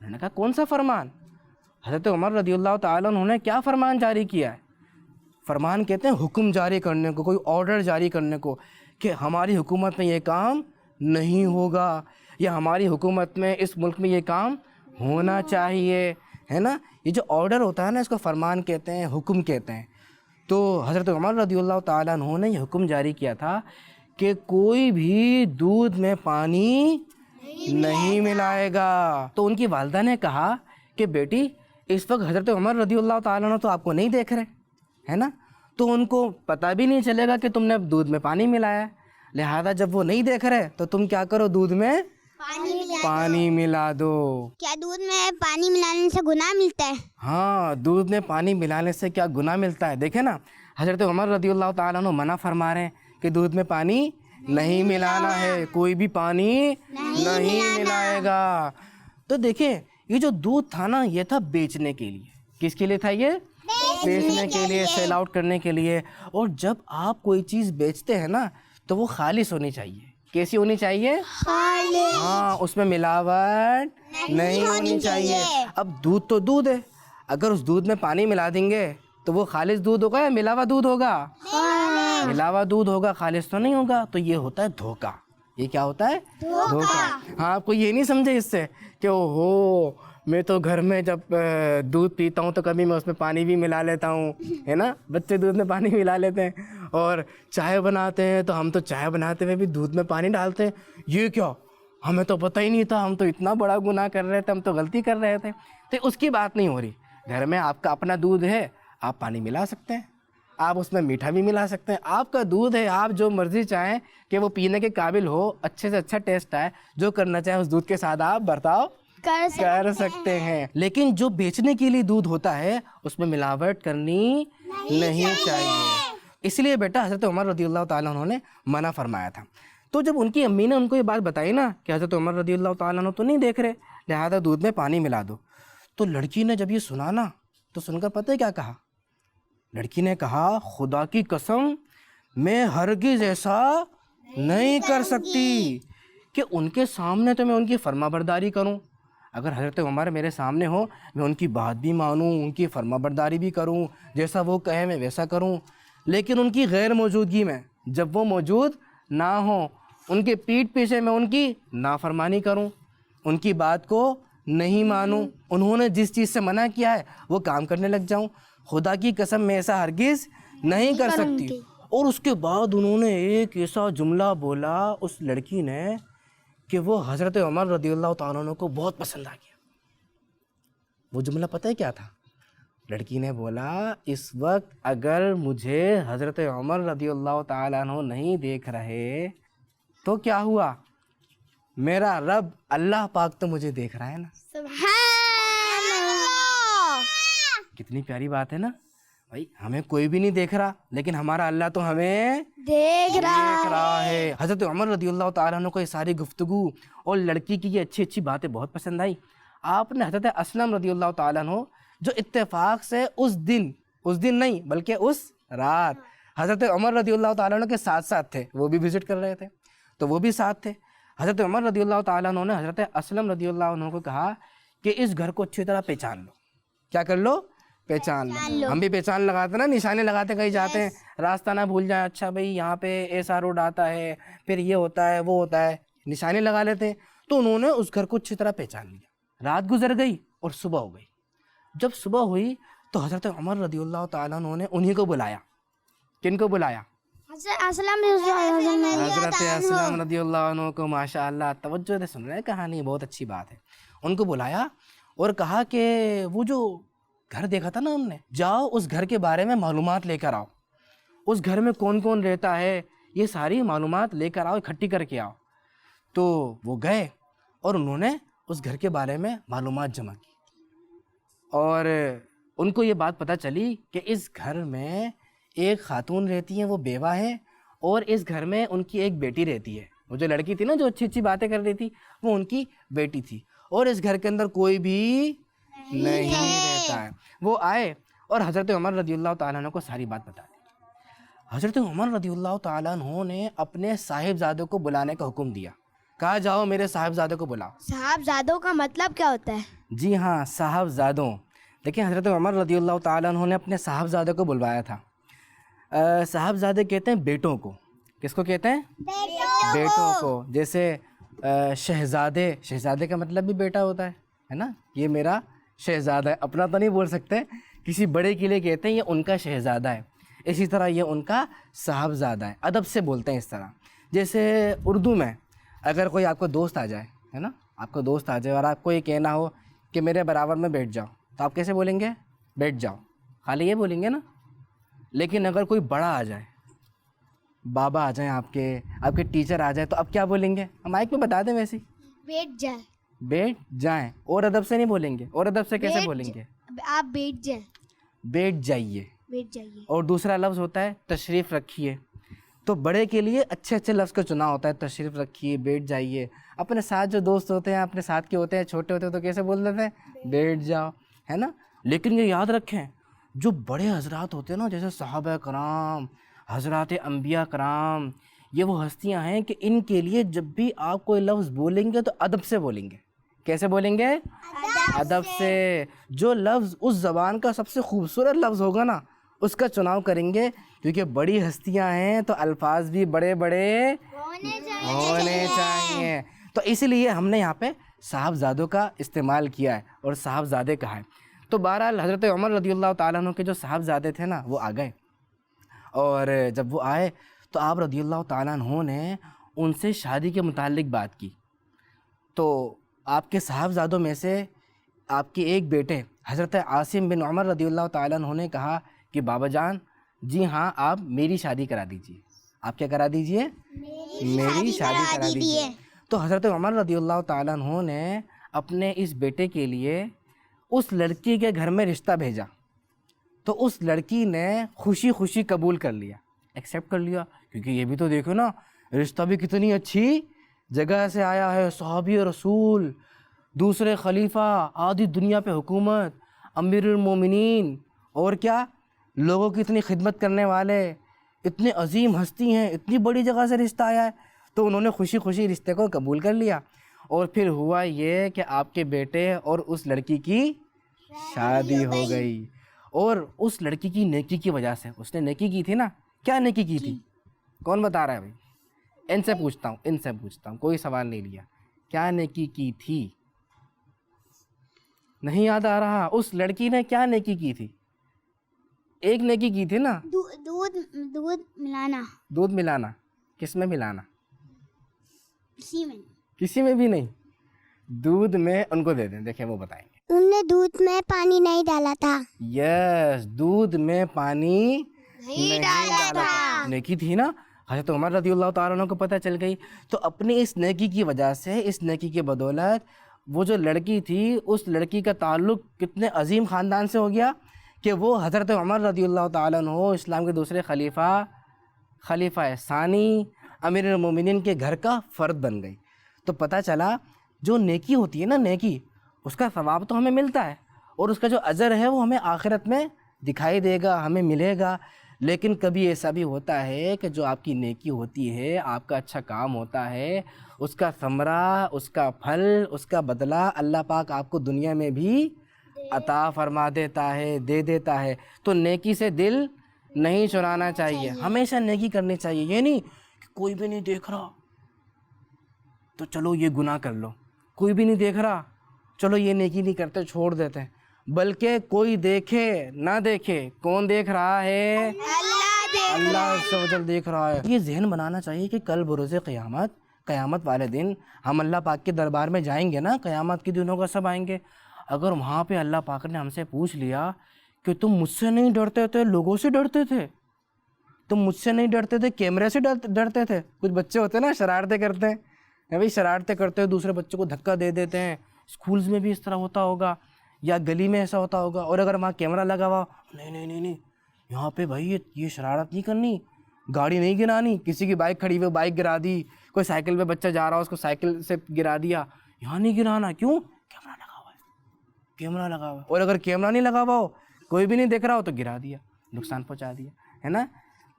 انہوں نے کہا کون سا فرمان؟ حضرت عمر رضی اللہ تعالیٰ عنہ نے کیا فرمان جاری کیا ہے؟ فرمان کہتے ہیں حکم جاری کرنے کو، کوئی آرڈر جاری کرنے کو کہ ہماری حکومت میں یہ کام نہیں ہوگا یا ہماری حکومت میں اس ملک میں یہ کام ہونا چاہیے، ہے نا. یہ جو آرڈر ہوتا ہے نا اس کو فرمان کہتے ہیں، حکم کہتے ہیں. تو حضرت عمر رضی اللہ تعالیٰ عنہ نے یہ حکم جاری کیا تھا کہ کوئی بھی دودھ میں پانی نہیں ملائے گا. تو ان کی والدہ نے کہا کہ بیٹی اس وقت حضرت عمر رضی اللہ تعالیٰ عنہ تو آپ کو نہیں دیکھ رہے، ہے نا، تو ان کو پتہ بھی نہیں چلے گا کہ تم نے دودھ میں پانی ملایا ہے. لہذا جب وہ نہیں دیکھ رہے تو تم کیا کرو، دودھ میں پانی ملا دو. کیا دودھ میں پانی ملانے سے گناہ ملتا ہے؟ ہاں، دودھ میں پانی ملانے سے کیا گناہ ملتا ہے. دیکھیں نا، حضرت عمر رضی اللہ تعالیٰ عنہ منع فرما رہے ہیں کہ دودھ میں پانی نہیں ملانا ہے، کوئی بھی پانی نہیں ملائے گا. تو دیکھیں یہ جو دودھ تھا نا یہ تھا بیچنے کے لیے. کس کے لیے تھا یہ؟ بیچنے کے لیے، سیل آؤٹ کرنے کے لیے. اور جب آپ کوئی چیز بیچتے ہیں نا تو وہ خالص ہونی چاہیے. کیسی ہونی چاہیے؟ ہاں، اس میں ملاوٹ نہیں ہونی چاہیے. اب دودھ تو دودھ ہے، اگر اس دودھ میں پانی ملا دیں گے تو وہ خالص دودھ ہوگا یا ملاوا دودھ ہوگا؟ ملاوا دودھ ہوگا، خالص تو نہیں ہوگا. تو یہ ہوتا ہے دھوکہ. یہ کیا ہوتا ہے؟ دھوکہ. ہاں، آپ کو یہ نہیں سمجھے اس سے کہ اوہو میں تو گھر میں جب دودھ پیتا ہوں تو کبھی میں اس میں پانی بھی ملا لیتا ہوں، ہے نا. بچے دودھ میں پانی ملا لیتے ہیں. اور چائے بناتے ہیں تو ہم تو چائے بناتے ہوئے بھی دودھ میں پانی ڈالتے ہیں. یہ کیا، ہمیں تو پتہ ہی نہیں تھا، ہم تو اتنا بڑا گناہ کر رہے تھے، ہم تو غلطی کر رہے تھے. تو اس کی بات نہیں ہو رہی. گھر میں آپ کا اپنا دودھ ہے، آپ پانی ملا سکتے ہیں، آپ اس میں میٹھا بھی ملا سکتے ہیں. آپ کا دودھ ہے، آپ جو مرضی چاہیں کہ وہ پینے کے قابل ہو، اچھے سے اچھا ٹیسٹ آئے، جو کرنا چاہیں اس دودھ کے ساتھ آپ برتاؤ کر سکتے ہیں. لیکن جو بیچنے کے لیے دودھ ہوتا ہے اس میں ملاوٹ کرنی نہیں چاہیے. اس لیے بیٹا حضرت عمر رضی اللہ تعالیٰ عنہ نے منع فرمایا تھا. تو جب ان کی امی نے ان کو یہ بات بتائی نا کہ حضرت عمر رضی اللہ تعالیٰ عنہ تو نہیں دیکھ رہے، لہذا دودھ میں پانی ملا دو، تو لڑکی نے جب یہ سنا نا تو سن کر پتہ ہے کیا کہا؟ لڑکی نے کہا خدا کی قسم میں ہرگز ایسا نہیں کر سکتی کہ ان کے سامنے تو میں ان کی فرما برداری کروں. اگر حضرت عمر میرے سامنے ہو میں ان کی بات بھی مانوں، ان کی فرما برداری بھی کروں، جیسا وہ کہے میں ویسا کروں. لیکن ان کی غیر موجودگی میں، جب وہ موجود نہ ہوں، ان کے پیٹھ پیچھے میں ان کی نافرمانی کروں، ان کی بات کو نہیں مانوں، انہوں نے جس چیز سے منع کیا ہے وہ کام کرنے لگ جاؤں. خدا کی قسم میں ایسا ہرگز نہیں کر سکتی. اور اس کے بعد انہوں نے ایک ایسا جملہ بولا اس لڑکی نے کہ وہ حضرت عمر رضی اللہ تعالیٰ عنہ کو بہت پسند آ گیا. وہ جملہ پتہ ہے کیا تھا؟ لڑکی نے بولا اس وقت اگر مجھے حضرت عمر رضی اللہ تعالیٰ عنہ نہیں دیکھ رہے تو کیا ہوا، میرا رب اللہ پاک تو مجھے دیکھ رہا ہے نا. سبحان اللہ. کتنی پیاری بات ہے نا بھائی. ہمیں کوئی بھی نہیں دیکھ رہا لیکن ہمارا اللہ تو ہمیں دیکھ رہا ہے. حضرت عمر رضی اللہ تعالیٰ عنہ کو یہ ساری گفتگو اور لڑکی کی یہ اچھی اچھی باتیں بہت پسند آئی. آپ نے حضرت اسلم رضی اللہ تعالیٰ عنہ جو اتفاق سے اس دن نہیں بلکہ اس رات حضرت عمر رضی اللہ تعالیٰ عنہ کے ساتھ تھے، وہ بھی وزٹ کر رہے تھے تو وہ بھی ساتھ تھے. حضرت عمر رضی اللہ تعالیٰ عنہ نے حضرت اسلم رضی اللہ عنہ کو کہا کہ اس گھر کو اچھی طرح پہچان لو. کیا کر لو؟ پہچان لو. ہم بھی پہچان لگاتے نا، نشانے لگاتے کہیں جاتے ہیں، راستہ نہ بھول جائیں. اچھا بھئی یہاں پہ ایسا روڈ آتا ہے، پھر یہ ہوتا ہے وہ ہوتا ہے، نشانے لگا لیتے ہیں. تو انہوں نے اس گھر کو اچھی طرح پہچان لیا. رات گزر گئی اور صبح ہو گئی. جب صبح ہوئی تو حضرت عمر رضی اللہ تعالیٰ عنہ نے انہی کو بلایا. کن کو بلایا؟ حضرت اسلم رضی اللہ عنہ کو. ماشاء اللہ، توجہ سے سن رہے ہیں کہانی، بہت اچھی بات ہے. ان کو بلایا اور کہا کہ وہ جو گھر دیکھا تھا نا ہم نے، جاؤ اس گھر کے بارے میں معلومات لے کر آؤ. اس گھر میں کون کون رہتا ہے یہ ساری معلومات لے کر آؤ، اکٹھی کر کے آؤ. تو وہ گئے اور انہوں نے اس گھر کے بارے میں معلومات جمع کی. اور ان کو یہ بات پتہ چلی کہ اس گھر میں ایک خاتون رہتی ہیں، وہ بیوہ ہے، اور اس گھر میں ان کی ایک بیٹی رہتی ہے. وہ جو لڑکی تھی نا جو اچھی اچھی باتیں کر رہی تھی وہ ان کی بیٹی تھی. اور اس گھر کے اندر کوئی بھی نہیں رہتا ہے. وہ آئے اور حضرت عمر رضی اللہ تعالیٰ عنہ کو ساری بات بتا دی. حضرت عمر رضی اللہ تعالیٰ عنہ نے اپنے صاحبزادوں کو بلانے کا حکم دیا. کہا جاؤ میرے صاحبزادے کو بلاؤ. صاحبزادوں کا مطلب کیا ہوتا ہے؟ جی ہاں صاحبزادوں. لیکن حضرت عمر رضی اللہ تعالیٰ عنہ نے اپنے صاحبزادے کو بلوایا تھا. صاحبزادے کہتے ہیں بیٹوں کو. کس کو کہتے ہیں؟ بیٹوں کو. جیسے شہزادے, شہزادے کا مطلب بھی بیٹا ہوتا ہے نا. یہ میرا شہزادہ ہے, اپنا تو نہیں بول سکتے, کسی بڑے کے لیے کہتے ہیں یہ ان کا شہزادہ ہے. اسی طرح یہ ان کا صاحبزادہ ہے, ادب سے بولتے ہیں اس طرح. جیسے اردو میں اگر کوئی آپ کو دوست آ جائے ہے نا, آپ کو دوست آ جائے اور آپ کو یہ کہنا ہو کہ میرے برابر میں بیٹھ جاؤ, تو آپ کیسے بولیں گے؟ بیٹھ جاؤ, خالی یہ بولیں گے نا. لیکن اگر کوئی بڑا آ جائے, بابا آ جائیں, آپ کے ٹیچر آ جائے, تو آپ کیا بولیں گے؟ ہم مائک میں بتا دیں ویسے. بیٹھ جائے. بیٹھ جائیں. اور ادب سے نہیں بولیں گے. اور ادب سے کیسے بولیں گے؟ آپ بیٹھ جائیں. بیٹھ جائیے. بیٹھ جائیے. اور دوسرا لفظ ہوتا ہے تشریف رکھیے. تو بڑے کے لیے اچھے اچھے لفظ کا چنا ہوتا ہے, تشریف رکھیے, بیٹھ جائیے. اپنے ساتھ جو دوست ہوتے ہیں, اپنے ساتھ کے ہوتے ہیں, چھوٹے ہوتے ہیں, تو کیسے بول دیتے ہیں؟ بیٹھ جاؤ, ہے نا. لیکن یہ یاد رکھیں, جو بڑے حضرات ہوتے ہیں نا, جیسے صحابہ کرام, حضرات انبیاء کرام, یہ وہ ہستیاں ہیں کہ ان کے لیے جب بھی آپ کوئی لفظ بولیں گے تو ادب سے بولیں گے. کیسے بولیں گے؟ ادب سے. جو لفظ اس زبان کا سب سے خوبصورت لفظ ہوگا نا, اس کا چناؤ کریں گے, کیونکہ بڑی ہستیاں ہیں تو الفاظ بھی بڑے بڑے ہونے چاہیے. تو اسی لیے ہم نے یہاں پہ صاحبزادوں کا استعمال کیا ہے اور صاحبزادے کہا ہے. تو بہرحال حضرت عمر رضی اللہ تعالیٰ عنہ کے جو صاحبزادے تھے نا, وہ آ گئے. اور جب وہ آئے تو آپ رضی اللہ تعالیٰ عنہ نے ان سے شادی کے متعلق بات کی. تو آپ کے صاحبزادوں میں سے آپ کے ایک بیٹے حضرت عاصم بن عمر رضی اللہ تعالیٰ عنہ نے کہا کہ بابا جان, جی ہاں آپ میری شادی کرا دیجئے. آپ کیا کرا دیجئے؟ میری شادی کرا دیجئے. تو حضرت عمر رضی اللہ تعالیٰ عنہ نے اپنے اس بیٹے کے لیے اس لڑکی کے گھر میں رشتہ بھیجا. تو اس لڑکی نے خوشی خوشی قبول کر لیا, ایکسیپٹ کر لیا, کیونکہ یہ بھی تو دیکھو نا, رشتہ بھی کتنی اچھی جگہ سے آیا ہے. صحابی رسول, دوسرے خلیفہ, آدھی دنیا پہ حکومت, امیر المومنین, اور کیا لوگوں کی اتنی خدمت کرنے والے, اتنے عظیم ہستی ہیں, اتنی بڑی جگہ سے رشتہ آیا ہے. تو انہوں نے خوشی خوشی رشتے کو قبول کر لیا. اور پھر ہوا یہ کہ آپ کے بیٹے اور اس لڑکی کی شادی ہو گئی. اور اس لڑکی کی نیکی کی وجہ سے, اس نے نیکی کی تھی نا, کیا نیکی کی تھی؟ کون بتا رہا ہے بھائی؟ ان سے پوچھتا ہوں, کوئی سوال نہیں لیا. کیا نیکی کی تھی؟ نہیں یاد آ رہا؟ اس لڑکی نے کیا نیکی کی تھی؟ ایک نیکی کی تھی نا, دودھ ملانا. دودھ ملانا. کس میں ملانا؟ کسی میں بھی نہیں. دودھ میں ان کو دے دیں, دیکھیں وہ بتائیں گے. ان نے دودھ میں پانی نہیں ڈالا تھا. یس, دودھ میں پانی نہیں ڈالا تھا. نیکی تھی نا. حضرت عمر رضی اللہ تعالیٰ عنہ کو پتہ چل گئی. تو اپنی اس نیکی کی وجہ سے, اس نیکی کی بدولت, وہ جو لڑکی تھی, اس لڑکی کا تعلق کتنے عظیم خاندان سے ہو گیا کہ وہ حضرت عمر رضی اللہ تعالیٰ عنہ, اسلام کے دوسرے خلیفہ ثانی, امیر المومنین کے گھر کا فرد بن گئی. تو پتہ چلا جو نیکی ہوتی ہے نا, نیکی, اس کا ثواب تو ہمیں ملتا ہے, اور اس کا جو اجر ہے وہ ہمیں آخرت میں دکھائی دے گا, ہمیں ملے گا. لیکن کبھی ایسا بھی ہوتا ہے کہ جو آپ کی نیکی ہوتی ہے, آپ کا اچھا کام ہوتا ہے, اس کا ثمرہ, اس کا پھل, اس کا بدلہ اللہ پاک آپ کو دنیا میں بھی عطا فرما دیتا ہے, دے دیتا ہے. تو نیکی سے دل نہیں چرانا چاہیے, ہمیشہ نیکی کرنی چاہیے. یہ نہیں کہ کوئی بھی نہیں دیکھ رہا تو چلو یہ گناہ کر لو, کوئی بھی نہیں دیکھ رہا چلو یہ نیکی نہیں کرتے, چھوڑ دیتے ہیں. بلکہ کوئی دیکھے نہ دیکھے, کون دیکھ رہا ہے؟ اللہ عز و جل دیکھ رہا ہے. یہ ذہن بنانا چاہیے کہ کل بروز قیامت والے دن ہم اللہ پاک کے دربار میں جائیں گے نا, قیامت کے دنوں کا سب آئیں گے. اگر وہاں پہ اللہ پاک نے ہم سے پوچھ لیا کہ تم مجھ سے نہیں ڈرتے تھے, لوگوں سے ڈرتے تھے, تم مجھ سے نہیں ڈرتے تھے, کیمرے سے ڈرتے تھے. کچھ بچے ہوتے ہیں نا, شرارتیں کرتے ہیں, بھائی شرارتیں کرتے ہیں, دوسرے بچوں کو دھکا دے دیتے ہیں. اسکولز میں بھی اس طرح ہوتا ہوگا, یا گلی میں ایسا ہوتا ہوگا. اور اگر وہاں کیمرہ لگا ہوا, نہیں یہاں پہ بھائی یہ شرارت نہیں کرنی, گاڑی نہیں گرانی, کسی کی بائک کھڑی ہوئی بائک گرا دی, کوئی سائیکل پہ بچہ جا رہا ہو اس کو سائیکل سے گرا دیا, یہاں نہیں گرانا. کیوں؟ کیمرہ لگا ہوا ہے. اور اگر کیمرہ نہیں لگا ہوا ہو, کوئی بھی نہیں دیکھ رہا ہو, تو گرا دیا, نقصان پہنچا دیا, ہے نا.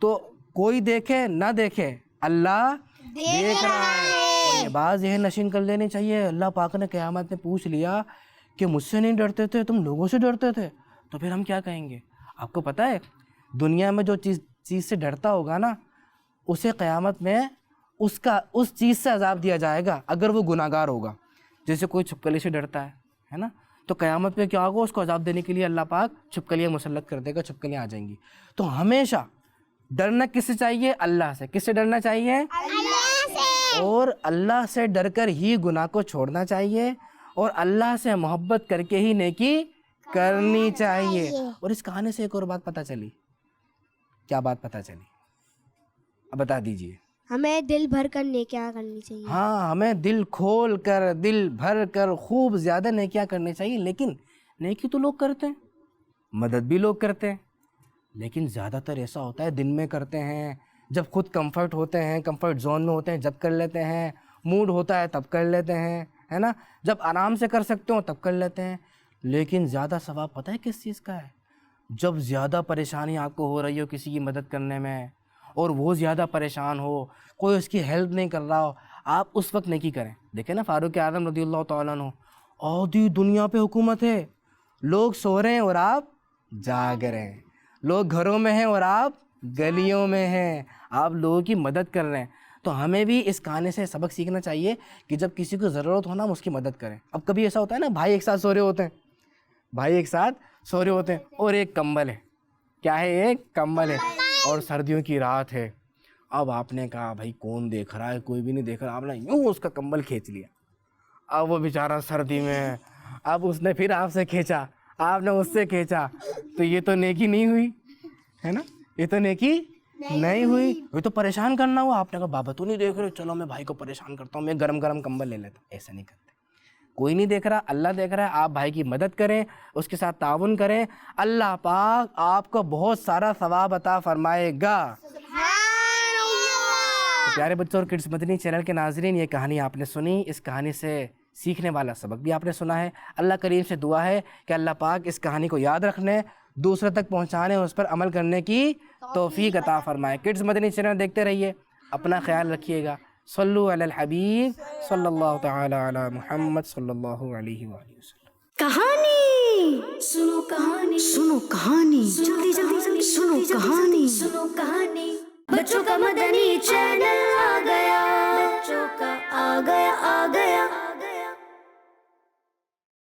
تو کوئی دیکھے نہ دیکھے, اللہ دیکھ رہا ہے. بعض ذہن نشین کر لینی چاہیے. اللہ پاک نے قیامت میں پوچھ لیا کہ مجھ سے نہیں ڈرتے تھے تم لوگوں سے ڈرتے تھے, تو پھر ہم کیا کہیں گے؟ آپ کو پتہ ہے دنیا میں جو چیز سے ڈرتا ہوگا نا, اسے قیامت میں اس چیز سے عذاب دیا جائے گا اگر وہ گناہ گار ہوگا. جیسے کوئی چھپکلی سے ڈرتا ہے نا, تو قیامت میں کیا ہوگا؟ اس کو عذاب دینے کے لیے اللہ پاک چھپکلیاں مسلط کر دے گا, چھپکلیاں آ جائیں گی. تو ہمیشہ ڈرنا کس سے چاہیے؟ اللہ سے. کس سے ڈرنا چاہیے؟ اللہ سے. اور اللہ سے ڈر کر ہی گناہ کو چھوڑنا چاہیے, اور اللہ سے محبت کر کے ہی نیکی کرنی چاہیے. اور اس کہانی سے ایک اور بات پتہ چلی. کیا بات پتہ چلی؟ اب بتا دیجئے. ہمیں دل بھر کر نیکیاں کرنی چاہیے. ہاں, ہمیں دل کھول کر, دل بھر کر خوب زیادہ نیکیاں کرنی چاہیے. لیکن نیکی تو لوگ کرتے ہیں, مدد بھی لوگ کرتے ہیں, لیکن زیادہ تر ایسا ہوتا ہے دن میں کرتے ہیں, جب خود کمفرٹ ہوتے ہیں, کمفرٹ زون میں ہوتے ہیں جب کر لیتے ہیں, موڈ ہوتا ہے تب کر لیتے ہیں, ہے نا, جب آرام سے کر سکتے ہو تب کر لیتے ہیں. لیکن زیادہ ثواب پتہ ہے کس چیز کا ہے؟ جب زیادہ پریشانی آپ کو ہو رہی ہو کسی کی مدد کرنے میں, اور وہ زیادہ پریشان ہو, کوئی اس کی ہیلپ نہیں کر رہا ہو, آپ اس وقت نیکی کریں. دیکھیں نا فاروق اعظم رضی اللہ تعالیٰ عنہ, آدھی دنیا پہ حکومت ہے, لوگ سو رہے ہیں اور آپ جاگ رہے ہیں, لوگ گھروں میں ہیں اور آپ گلیوں میں ہیں, آپ لوگوں کی مدد کر رہے ہیں. تو ہمیں بھی اس کہانی سے سبق سیکھنا چاہیے کہ جب کسی کو ضرورت ہو نا ہم اس کی مدد کریں. اب کبھی ایسا ہوتا ہے نا بھائی ایک ساتھ سو رہے ہوتے ہیں, اور ایک کمبل ہے, کیا ہے؟ ایک کمبل ہے, اور سردیوں کی رات ہے. اب آپ نے کہا بھائی کون دیکھ رہا ہے, کوئی بھی نہیں دیکھ رہا, آپ نے یوں اس کا کمبل کھینچ لیا. اب وہ بیچارہ سردی میں ہے, اب اس نے پھر آپ سے کھینچا, آپ نے اس سے کھینچا, تو یہ تو نیکی نہیں ہوئی, ہے نا, یہ تو نیکی نہیں ہوئی, یہ تو پریشان کرنا ہوا. آپ نے کہا بابا تو نہیں دیکھ رہے, چلو میں بھائی کو پریشان کرتا ہوں, میں گرم گرم کمبل لے لیتا ہوں. ایسا نہیں کرتے, کوئی نہیں دیکھ رہا, اللہ دیکھ رہا ہے. آپ بھائی کی مدد کریں, اس کے ساتھ تعاون کریں, اللہ پاک آپ کو بہت سارا ثواب عطا فرمائے گا. پیارے بچوں اور کڈس مدنی چینل کے ناظرین, یہ کہانی آپ نے سنی, اس کہانی سے سیکھنے والا سبق بھی آپ نے سنا ہے. اللہ کریم سے دعا ہے کہ اللہ پاک اس کہانی کو یاد رکھنے, دوسرے تک پہنچانے, اس پر عمل کرنے کی توفیق عطا فرمائے. کڈس مدنی چینل دیکھتے رہیے, اپنا خیال رکھیے گا. صلو علی الحبیب صلی اللہ تعالی علی محمد صلی اللہ علیہ وآلہ وسلم. کہانی سنو, کہانی سنو, کہانی جلدی جلدی جلدی سنو, کہانی سنو, کہانی. بچوں کا مدنی چینل آ گیا, بچوں کا آ گیا.